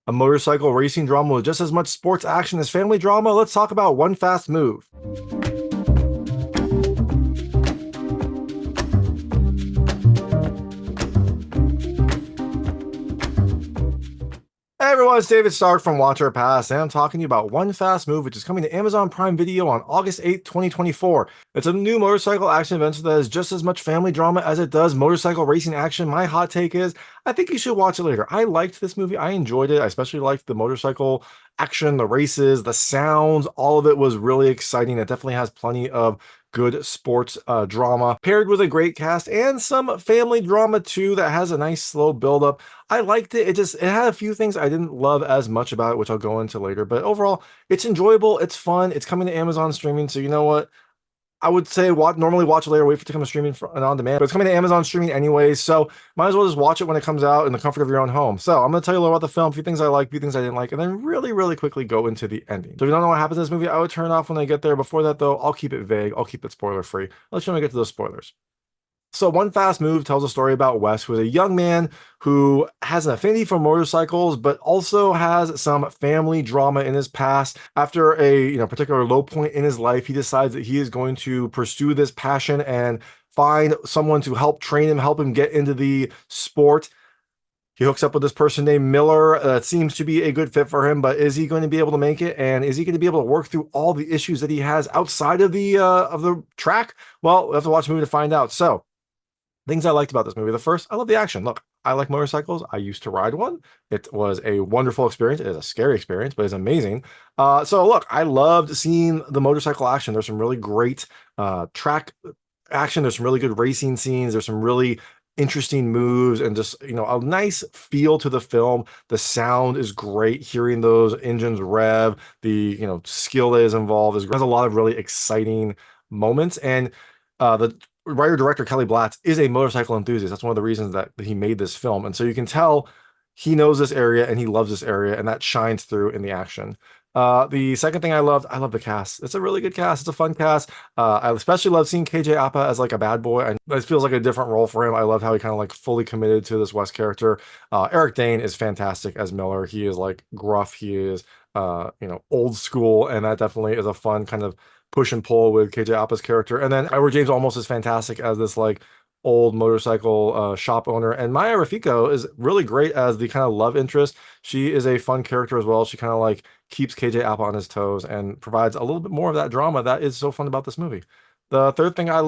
A motorcycle racing drama with just as much sports action as family drama? Let's talk about One Fast Move. Hey everyone, it's David Stark from Watch Our Pass, and I'm talking to you about One Fast Move, which is coming to Amazon Prime Video on August 8th, 2024. It's a new motorcycle action adventure that has just as much family drama as it does motorcycle racing action. My hot take is, I think you should watch it later. I liked this movie. I enjoyed it. I especially liked the motorcycle action, the races, the sounds. All of it was really exciting. It definitely has plenty of good sports drama paired with a great cast and some family drama too that has a nice slow build up. I liked it. It had a few things I didn't love as much about it, which I'll go into later. But overall, it's enjoyable. It's fun. It's coming to Amazon streaming. So you know what? I would say normally watch it later, wait for it to come to streaming and on demand. But it's coming to Amazon streaming anyways, so might as well just watch it when it comes out in the comfort of your own home. So I'm going to tell you a little about the film, a few things I like, a few things I didn't like, and then really, really quickly go into the ending. So if you don't know what happens in this movie, I would turn it off when I get there. Before that, though, I'll keep it vague. I'll keep it spoiler free. Let's get to those spoilers. So One Fast Move tells a story about Wes, who is a young man who has an affinity for motorcycles, but also has some family drama in his past. After a particular low point in his life, he decides that he is going to pursue this passion and find someone to help train him, help him get into the sport. He hooks up with this person named Miller that seems to be a good fit for him, but is he going to be able to make it? And is he going to be able to work through all the issues that he has outside of the track? Well, we'll have to watch the movie to find out. So, things I liked about this movie. The first, I love the action. Look, I like motorcycles. I used to ride one. It was a wonderful experience. It is a scary experience, but it's amazing. So look, I loved seeing the motorcycle action. There's some really great track action. There's some really good racing scenes. There's some really interesting moves and just a nice feel to the film. The sound is great. Hearing those engines rev, the skill that is involved is, there's a lot of really exciting moments. And the writer director Kelly Blatz is a motorcycle enthusiast. That's one of the reasons that he made this film, and so you can tell he knows this area and he loves this area, and that shines through in the action. The second thing I love the cast. It's a really good cast. It's a fun cast. I especially love seeing KJ Apa as like a bad boy, and it feels like a different role for him. I love how he kind of like fully committed to this West character. Eric Dane is fantastic as Miller. He is like gruff. He is old school, and that definitely is a fun kind of push and pull with KJ Apa's character. And then Edward James Olmos is fantastic as this like old motorcycle shop owner. And Maia Reficco is really great as the kind of love interest. She is a fun character as well. She kind of like keeps KJ Apa on his toes and provides a little bit more of that drama that is so fun about this movie. The third thing I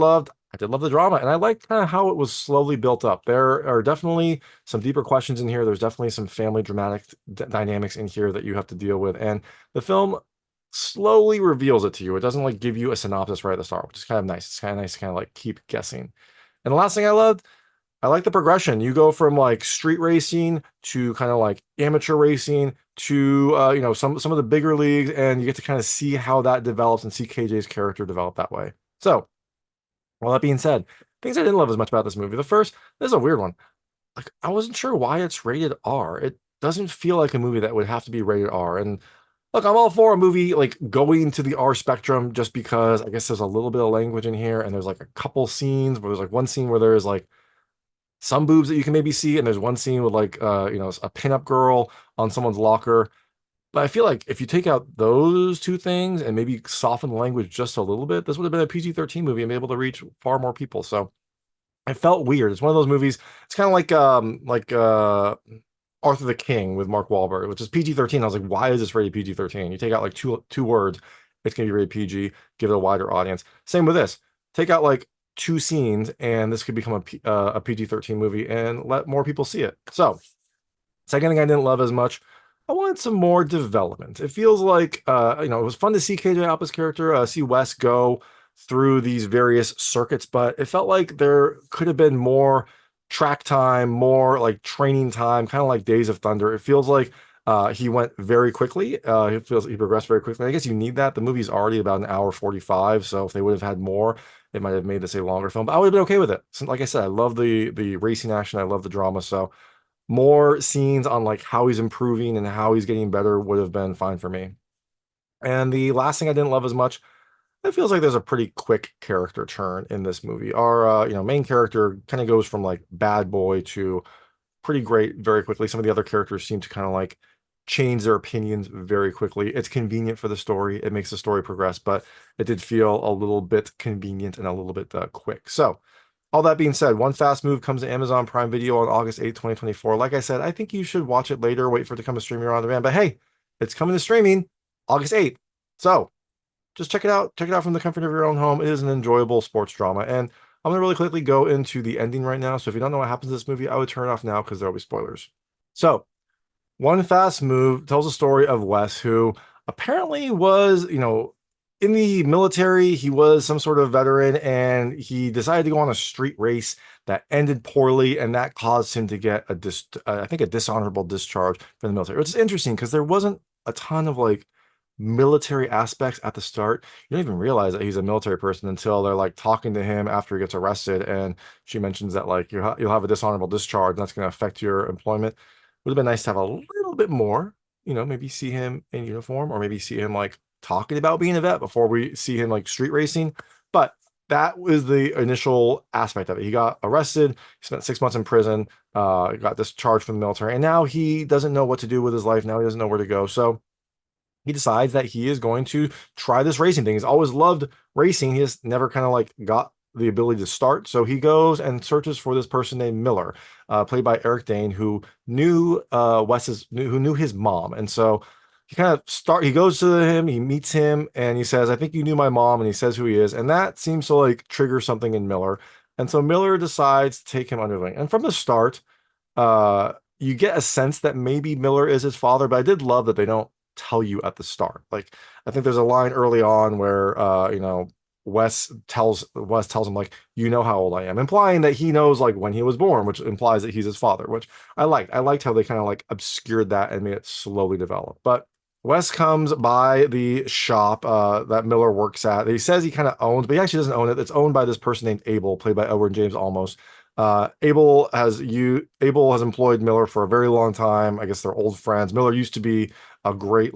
did love the drama, and I liked kind of how it was slowly built up. There are definitely some deeper questions in here. There's definitely some family dramatic dynamics in here that you have to deal with. And the film slowly reveals it to you. It doesn't like give you a synopsis right at the start, which is kind of nice. It's kind of nice to kind of like keep guessing. And the last thing I loved, I like the progression. You go from like street racing to kind of like amateur racing to some of the bigger leagues, and you get to kind of see how that develops and see KJ's character develop that way. So, well, that being said, things I didn't love as much about this movie. The first, this is a weird one. Like I wasn't sure why it's rated R. It doesn't feel like a movie that would have to be rated R. And look, I'm all for a movie like going to the R spectrum just because I guess there's a little bit of language in here, and there's like a couple scenes where there's like one scene where there's like some boobs that you can maybe see, and there's one scene with like a pinup girl on someone's locker. But I feel like if you take out those two things and maybe soften the language just a little bit, this would have been a PG-13 movie and be able to reach far more people. So it felt weird. It's one of those movies. It's kind of like Arthur the King with Mark Wahlberg, which is PG-13. I was like, why is this rated PG-13? You take out like two words, it's gonna be rated PG, give it a wider audience. Same with this. Take out like two scenes, and this could become a PG-13 movie and let more people see it. So, second thing I didn't love as much, I wanted some more development. It feels like it was fun to see KJ Apa's character, see Wes go through these various circuits, but it felt like there could have been more track time, more like training time, kind of like Days of Thunder. It feels like he went very quickly. It feels he progressed very quickly. I guess you need that. The movie's already about an hour 45, so if they would have had more, it might have made this a longer film. But I would have been okay with it. So, like I said, I love the racing action. I love the drama. So more scenes on like how he's improving and how he's getting better would have been fine for me. And the last thing I didn't love as much, it feels like there's a pretty quick character turn in this movie. Our main character kind of goes from like bad boy to pretty great very quickly. Some of the other characters seem to kind of like change their opinions very quickly. It's convenient for the story. It makes the story progress, but it did feel a little bit convenient and a little bit quick. So, all that being said, One Fast Move comes to Amazon Prime Video on August 8th, 2024. Like I said, I think you should watch it later, wait for it to come to streaming or on demand. But hey, it's coming to streaming August 8th. So just check it out. Check it out from the comfort of your own home. It is an enjoyable sports drama. And I'm going to really quickly go into the ending right now. So if you don't know what happens in this movie, I would turn it off now because there'll be spoilers. So One Fast Move tells the story of Wes, who apparently was, in the military. He was some sort of veteran, and he decided to go on a street race that ended poorly, and that caused him to get I think a dishonorable discharge from the military, which is interesting because there wasn't a ton of like military aspects at the start. You don't even realize that he's a military person until they're like talking to him after he gets arrested, and she mentions that like you'll have a dishonorable discharge, and that's going to affect your employment. Would have been nice to have a little bit more, maybe see him in uniform, or maybe see him like talking about being a vet before we see him like street racing. But that was the initial aspect of it. He got arrested, he spent 6 months in prison, got discharged from the military, and now he doesn't know what to do with his life. Now he doesn't know where to go. So he decides that he is going to try this racing thing. He's always loved racing. He just never kind of like got the ability to start. So he goes and searches for this person named Miller, played by Eric Dane, who knew who knew his mom. And so he goes to him, he meets him, and he says, I think you knew my mom, and he says who he is. And that seems to like trigger something in Miller. And so Miller decides to take him under wing. And from the start, you get a sense that maybe Miller is his father, but I did love that they don't tell you at the start. Like, I think there's a line early on where Wes tells him like, you know how old I am, implying that he knows like when he was born, which implies that he's his father, which I liked. I liked how they kind of like obscured that and made it slowly develop. But Wes comes by the shop that Miller works at. He says he kind of owns, but he actually doesn't own it. It's owned by this person named Abel, played by Edward James Olmos. Abel has employed Miller for a very long time. I guess they're old friends. Miller used to be a great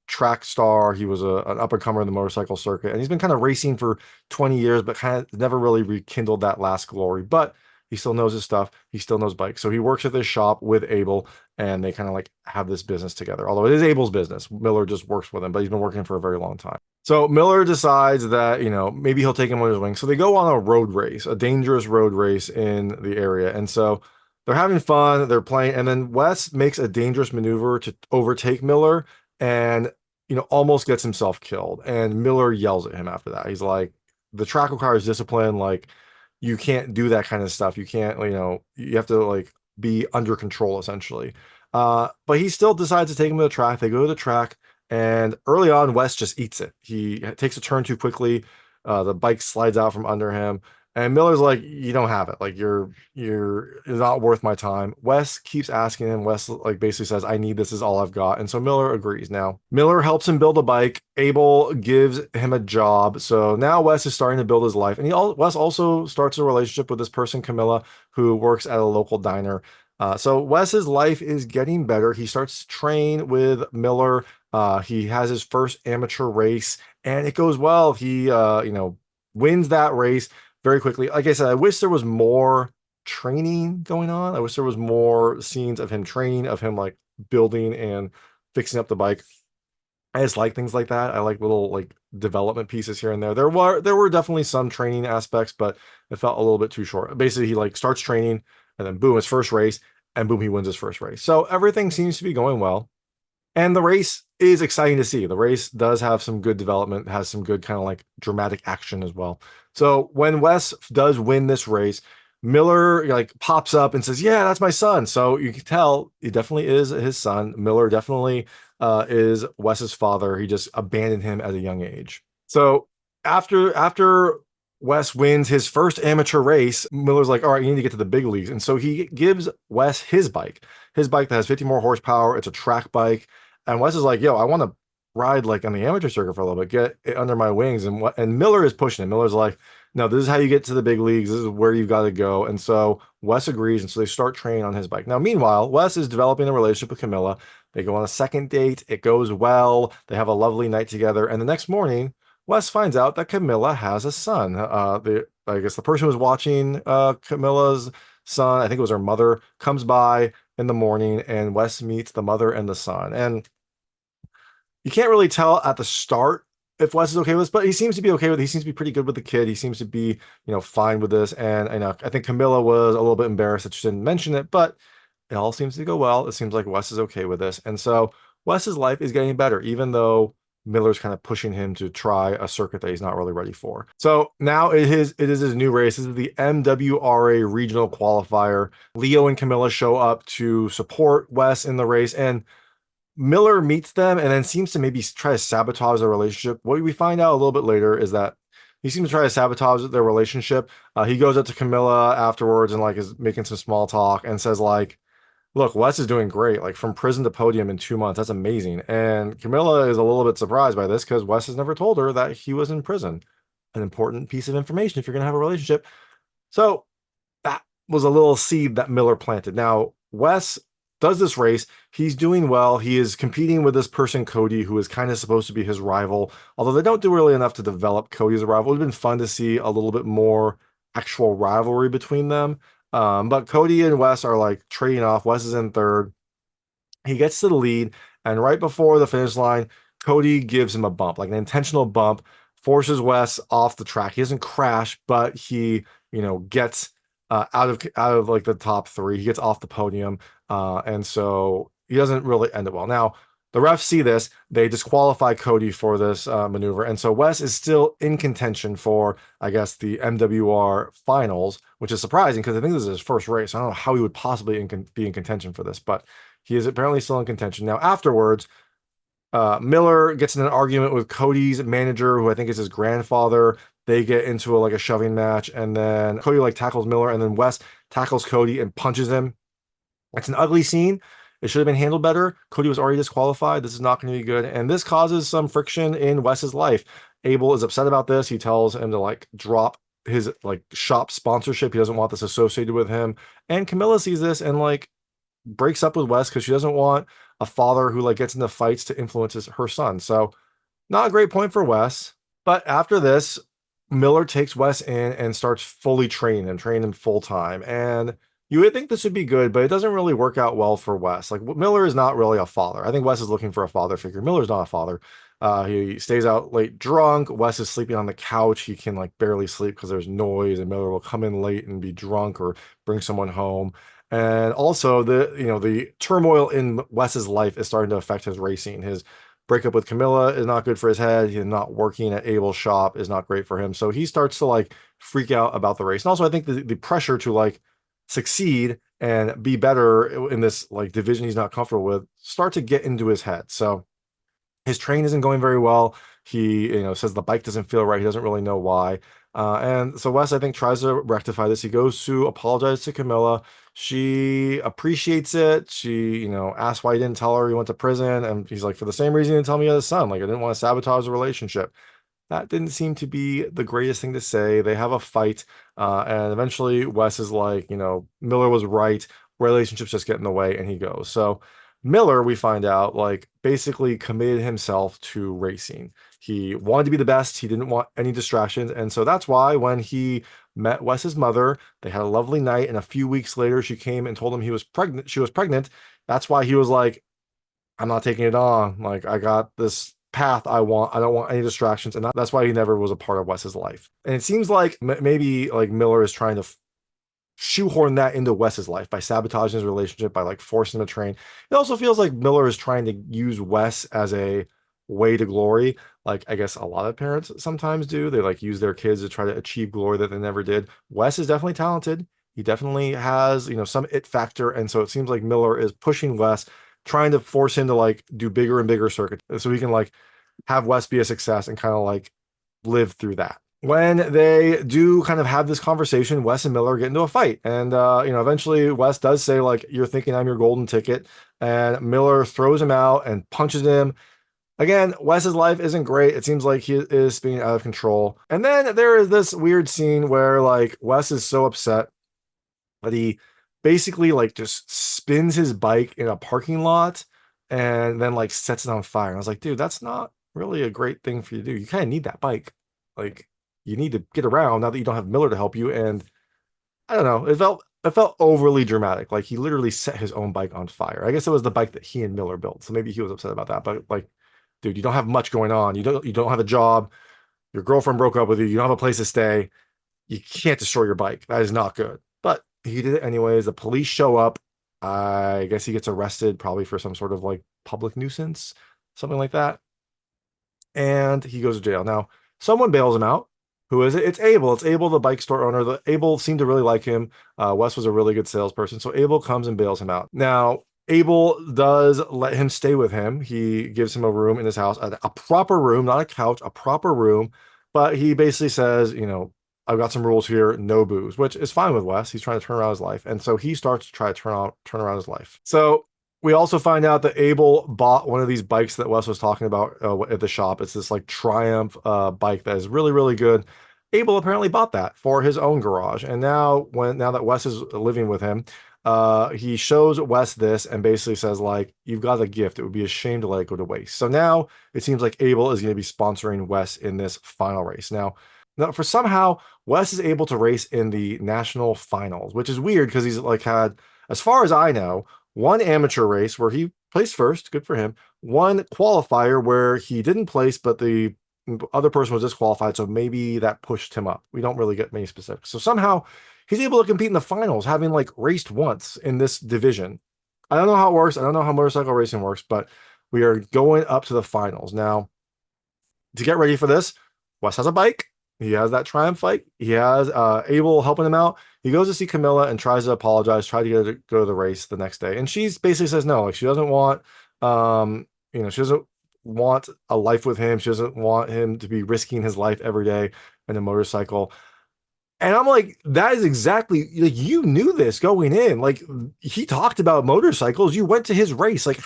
track star. He was an up and comer in the motorcycle circuit, and he's been kind of racing for 20 years, but kind of never really rekindled that last glory. But he still knows his stuff. He still knows bikes. So he works at this shop with Abel, and they kind of like have this business together. Although it is Abel's business, Miller just works with him, but he's been working for a very long time. So Miller decides that, maybe he'll take him under his wing. So they go on a road race, a dangerous road race in the area. And so they're having fun, they're playing, and then Wes makes a dangerous maneuver to overtake Miller and, almost gets himself killed. And Miller yells at him after that. He's like, the track requires discipline. Like, you can't do that kind of stuff. You can't, you have to like be under control essentially. But he still decides to take him to the track. They go to the track. And early on, Wes just eats it. He takes a turn too quickly. The bike slides out from under him. And Miller's like, you don't have it. Like, you're not worth my time. Wes keeps asking him. Wes like basically says, I need this, is all I've got. And so Miller agrees. Now, Miller helps him build a bike. Abel gives him a job. So now Wes is starting to build his life. And Wes also starts a relationship with this person, Camilla, who works at a local diner. So Wes's life is getting better. He starts to train with Miller. He has his first amateur race, and it goes well. He, wins that race very quickly. Like I said, I wish there was more training going on. I wish there was more scenes of him training, of him like building and fixing up the bike. I just like things like that. I like little like development pieces here and there. There were definitely some training aspects, but it felt a little bit too short. Basically, he like starts training, and then boom, his first race, and boom, he wins his first race. So everything seems to be going well. And the race is exciting to see. The race does have some good development, has some good kind of like dramatic action as well. So when Wes does win this race, Miller like pops up and says, yeah, that's my son. So you can tell he definitely is his son. Miller definitely is Wes's father. He just abandoned him at a young age. So after Wes wins his first amateur race, Miller's like, all right, you need to get to the big leagues. And so he gives Wes his bike that has 50 more horsepower. It's a track bike. And Wes is like, yo, I want to ride like on the amateur circuit for a little bit, get it under my wings. And Miller is pushing him. Miller's like, no, this is how you get to the big leagues. This is where you've got to go. And so Wes agrees. And so they start training on his bike. Now, meanwhile, Wes is developing a relationship with Camilla. They go on a second date. It goes well. They have a lovely night together. And the next morning, Wes finds out that Camilla has a son. I guess the person who was watching Camilla's son, I think it was her mother, comes by, in the morning, and Wes meets the mother and the son. And you can't really tell at the start if Wes is okay with this, but he seems to be okay with it. He seems to be pretty good with the kid. He seems to be, fine with this. And I think Camilla was a little bit embarrassed that she didn't mention it, but it all seems to go well. It seems like Wes is okay with this. And so Wes's life is getting better, even though Miller's kind of pushing him to try a circuit that he's not really ready for. So now it is his new race. This is the MWRA regional qualifier. Leo and Camilla show up to support Wes in the race, and Miller meets them and then seems to maybe try to sabotage their relationship. What we find out a little bit later is that he seems to try to sabotage their relationship. He goes up to Camilla afterwards and like is making some small talk and says like, "Look, Wes is doing great. Like from prison to podium in 2 months. That's amazing." And Camilla is a little bit surprised by this because Wes has never told her that he was in prison. An important piece of information if you're gonna have a relationship. So that was a little seed that Miller planted. Now, Wes does this race. He's doing well. He is competing with this person, Cody, who is kind of supposed to be his rival. Although they don't do really enough to develop Cody as a rival. It would have been fun to see a little bit more actual rivalry between them. But Cody and Wes are like trading off. Wes is in third. He gets to the lead, and right before the finish line, Cody gives him a bump, like an intentional bump, forces Wes off the track. He doesn't crash, but he, gets out of like the top three. He gets off the podium, and so he doesn't really end it well. Now, the refs see this, they disqualify Cody for this maneuver, and so Wes is still in contention for, I guess, the MWR finals, which is surprising because I think this is his first race. I don't know how he would possibly be in contention for this, but he is apparently still in contention. Now, afterwards, Miller gets in an argument with Cody's manager, who I think is his grandfather. They get into like a shoving match, and then Cody like tackles Miller, and then Wes tackles Cody and punches him. It's an ugly scene. It should have been handled better. Cody was already disqualified. This is not going to be good, and this causes some friction in Wes's life. Abel is upset about this. He tells him to like drop his like shop sponsorship. He doesn't want this associated with him. And Camilla sees this and like breaks up with Wes because she doesn't want a father who like gets into fights to influence her son. So not a great point for Wes. But after this, Miller takes Wes in and starts fully training him full time. And you would think this would be good, but it doesn't really work out well for Wes. Like Miller is not really a father. I think Wes is looking for a father figure. Miller's not a father. He stays out late drunk. Wes is sleeping on the couch. He can like barely sleep because there's noise, and Miller will come in late and be drunk or bring someone home. And also the turmoil in Wes's life is starting to affect his racing. His breakup with Camilla is not good for his head. He's not working at Abel's shop is not great for him. So he starts to like freak out about the race. And also I think the pressure to like succeed and be better in this like division he's not comfortable with start to get into his head. So his train isn't going very well. He, says the bike doesn't feel right. He doesn't really know why. And so Wes, I think, tries to rectify this. He goes to apologize to Camilla. She appreciates it. She, asks why he didn't tell her he went to prison. And he's like, for the same reason you didn't tell me you had a son. Like, I didn't want to sabotage the relationship. That didn't seem to be the greatest thing to say. They have a fight. And eventually Wes is like, Miller was right. Relationships just get in the way, and he goes. So Miller, we find out, like basically committed himself to racing. He wanted to be the best. He didn't want any distractions. And so that's why when he met Wes's mother, they had a lovely night. And a few weeks later, she came and told him she was pregnant. That's why he was like, I'm not taking it on. Like, I got this path I want. I don't want any distractions. And that's why he never was a part of Wes's life. And it seems like maybe like Miller is trying to shoehorn that into Wes's life by sabotaging his relationship, by like forcing him to train. It also feels like Miller is trying to use Wes as a way to glory. Like I guess a lot of parents sometimes do. They like use their kids to try to achieve glory that they never did. Wes is definitely talented. He definitely has, some it factor. And so it seems like Miller is pushing Wes, trying to force him to like do bigger and bigger circuits so he can like have Wes be a success and kind of like live through that. When they do kind of have this conversation, Wes and Miller get into a fight. And, eventually Wes does say, like, you're thinking I'm your golden ticket. And Miller throws him out and punches him. Again, Wes's life isn't great. It seems like he is being out of control. And then there is this weird scene where, like, Wes is so upset that he basically, like, just spins his bike in a parking lot and then, like, sets it on fire. And I was like, dude, that's not really a great thing for you to do. You kind of need that bike. Like, you need to get around now that you don't have Miller to help you. And I don't know, it felt it felt overly dramatic. Like he literally set his own bike on fire. I guess it was the bike that he and Miller built. So maybe he was upset about that. But like, dude, you don't have much going on. You don't have a job. Your girlfriend broke up with you. You don't have a place to stay. You can't destroy your bike. That is not good. But he did it anyways. The police show up. I guess he gets arrested probably for some sort of like public nuisance, something like that. And he goes to jail. Now, someone bails him out. Who is it? It's Abel. It's Abel, the bike store owner. Abel seemed to really like him. Wes was a really good salesperson. So Abel comes and bails him out. Now, Abel does let him stay with him. He gives him a room in his house, a proper room, not a couch, a proper room. But he basically says, I've got some rules here, no booze, which is fine with Wes. He's trying to turn around his life. And so he starts to try to turn around his life. So we also find out that Abel bought one of these bikes that Wes was talking about at the shop. It's this like Triumph bike that is really, really good. Abel apparently bought that for his own garage. And now that Wes is living with him, he shows Wes this and basically says, like, you've got a gift. It would be a shame to let it go to waste. So now it seems like Abel is going to be sponsoring Wes in this final race. Now, for somehow, Wes is able to race in the national finals, which is weird because he's like had, as far as I know, one amateur race where he placed first, good for him, one qualifier where he didn't place, but the other person was disqualified, so maybe that pushed him up. We don't really get many specifics. So somehow he's able to compete in the finals, having like raced once in this division. I don't know how it works. I don't know how motorcycle racing works, but we are going up to the finals. Now, to get ready for this, Wes has a bike. He has that Triumph bike. He has Abel helping him out. He goes to see Camilla and tries to apologize, try to get her to go to the race the next day. And she's basically says no, like she doesn't want, she doesn't want a life with him. She doesn't want him to be risking his life every day in a motorcycle. And I'm like, that is exactly like you knew this going in. Like he talked about motorcycles. You went to his race. Like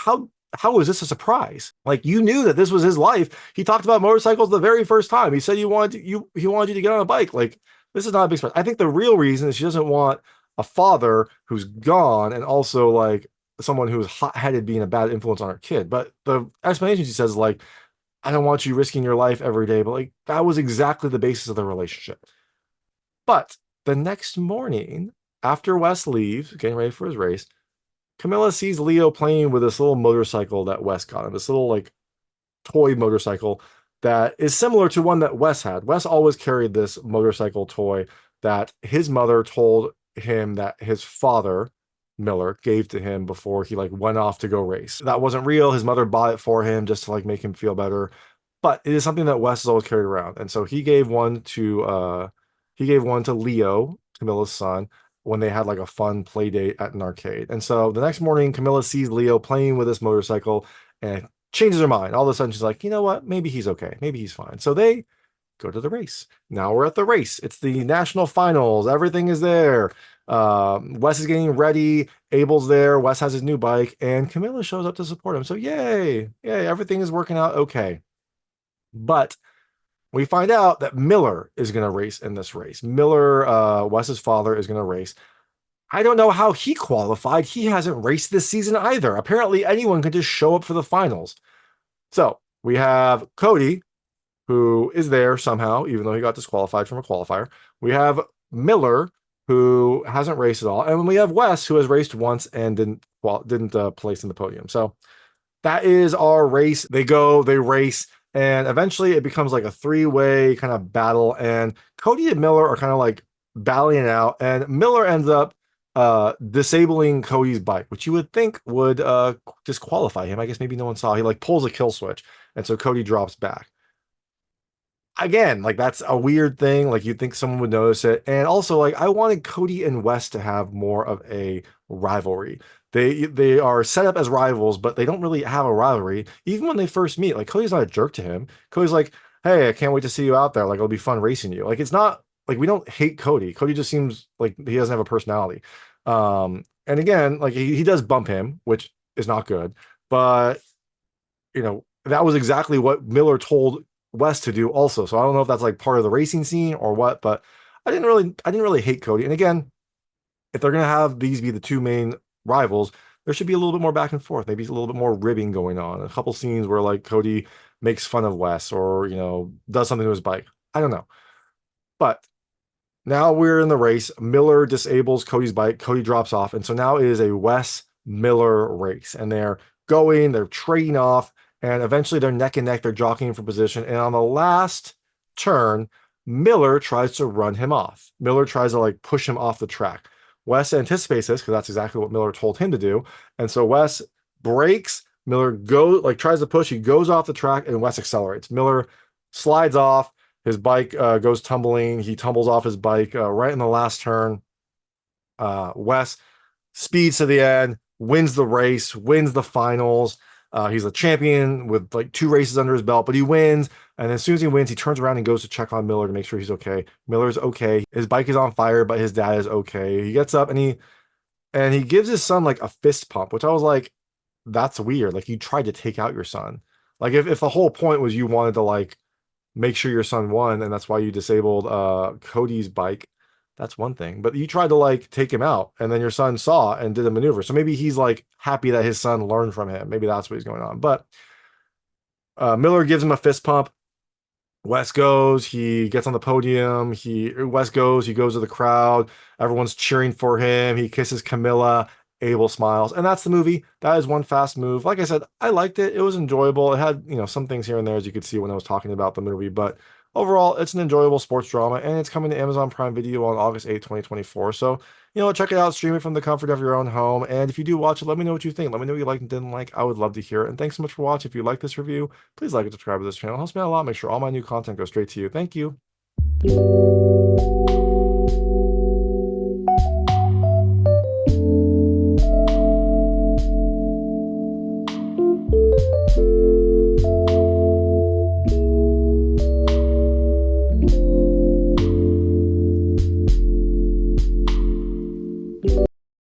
how is this a surprise? Like you knew that this was his life. He talked about motorcycles the very first time. He said he wanted you to get on a bike. Like this is not a big surprise. I think the real reason is she doesn't want a father who's gone and also like someone who's hot-headed being a bad influence on her kid. But the explanation she says is like, I don't want you risking your life every day. But like that was exactly the basis of the relationship. But the next morning, after Wes leaves, getting ready for his race, Camilla sees Leo playing with this little motorcycle that Wes got him, this little like toy motorcycle that is similar to one that Wes had. Wes always carried this motorcycle toy that his mother told him that his father, Miller, gave to him before he like went off to go race. That wasn't real. His mother bought it for him just to like make him feel better. But it is something that Wes has always carried around. And so he gave one to Leo, Camilla's son, when they had like a fun play date at an arcade. And so the next morning, Camilla sees Leo playing with this motorcycle and changes her mind. All of a sudden, she's like, you know what? Maybe he's okay. Maybe he's fine. So they go to the race. Now we're at the race. It's the national finals. Everything is there. Wes is getting ready. Abel's there. Wes has his new bike, and Camilla shows up to support him. So yay, everything is working out okay. But we find out that Miller is going to race in this race. Miller, Wes's father, is going to race. I don't know how he qualified. He hasn't raced this season either. Apparently, anyone can just show up for the finals. So we have Cody, who is there somehow, even though he got disqualified from a qualifier. We have Miller, who hasn't raced at all. And we have Wes, who has raced once and didn't place in the podium. So that is our race. They race, and eventually it becomes like a three-way kind of battle. And Cody and Miller are kind of like battling it out. And Miller ends up disabling Cody's bike, which you would think would disqualify him. I guess maybe no one saw. He like pulls a kill switch, and so Cody drops back. Again, like that's a weird thing. Like you'd think someone would notice it. And also, like I wanted Cody and Wes to have more of a rivalry. They are set up as rivals, but they don't really have a rivalry. Even when they first meet, like Cody's not a jerk to him. Cody's like, hey, I can't wait to see you out there. Like it'll be fun racing you. Like it's not like we don't hate Cody. Cody just seems like he doesn't have a personality. And again, like he does bump him, which is not good. But that was exactly what Miller told Wes to do also. So I don't know if that's like part of the racing scene or what, but I didn't really hate Cody. And again, if they're gonna have these be the two main rivals, there should be a little bit more back and forth, maybe a little bit more ribbing going on. A couple scenes where like Cody makes fun of Wes or does something to his bike. I don't know. But Now we're in the race. Miller disables Cody's bike. Cody drops off. And so now it is a Wes Miller race. And they're trading off. And eventually they're neck and neck. They're jockeying for position. And on the last turn, Miller tries to run him off. Miller tries to like push him off the track. Wes anticipates this because that's exactly what Miller told him to do. And so Wes brakes. Miller tries to push. He goes off the track and Wes accelerates. Miller slides off. His bike goes tumbling. He tumbles off his bike right in the last turn. Wes speeds to the end, wins the race, wins the finals. He's a champion with like 2 races under his belt, but he wins. And as soon as he wins, he turns around and goes to check on Miller to make sure he's okay. Miller's okay. His bike is on fire, but his dad is okay. He gets up and he gives his son like a fist pump, which I was like, that's weird. Like you tried to take out your son. Like if the whole point was you wanted to like make sure your son won, and that's why you disabled Cody's bike. That's one thing. But you tried to like take him out, and then your son saw and did a maneuver. So maybe he's like happy that his son learned from him. Maybe that's what he's going on. But Miller gives him a fist pump. Wes goes, he gets on the podium. Wes goes, he goes to the crowd. Everyone's cheering for him. He kisses Camilla. Abel smiles, and that's the movie. That is One Fast Move. Like I said, I liked it. It was enjoyable. It had, some things here and there as you could see when I was talking about the movie, but overall, it's an enjoyable sports drama, and it's coming to Amazon Prime Video on August 8th, 2024. So, check it out, stream it from the comfort of your own home, and if you do watch it, let me know what you think. Let me know what you liked and didn't like. I would love to hear it, and thanks so much for watching. If you like this review, please like and subscribe to this channel. It helps me out a lot. Make sure all my new content goes straight to you. Thank you.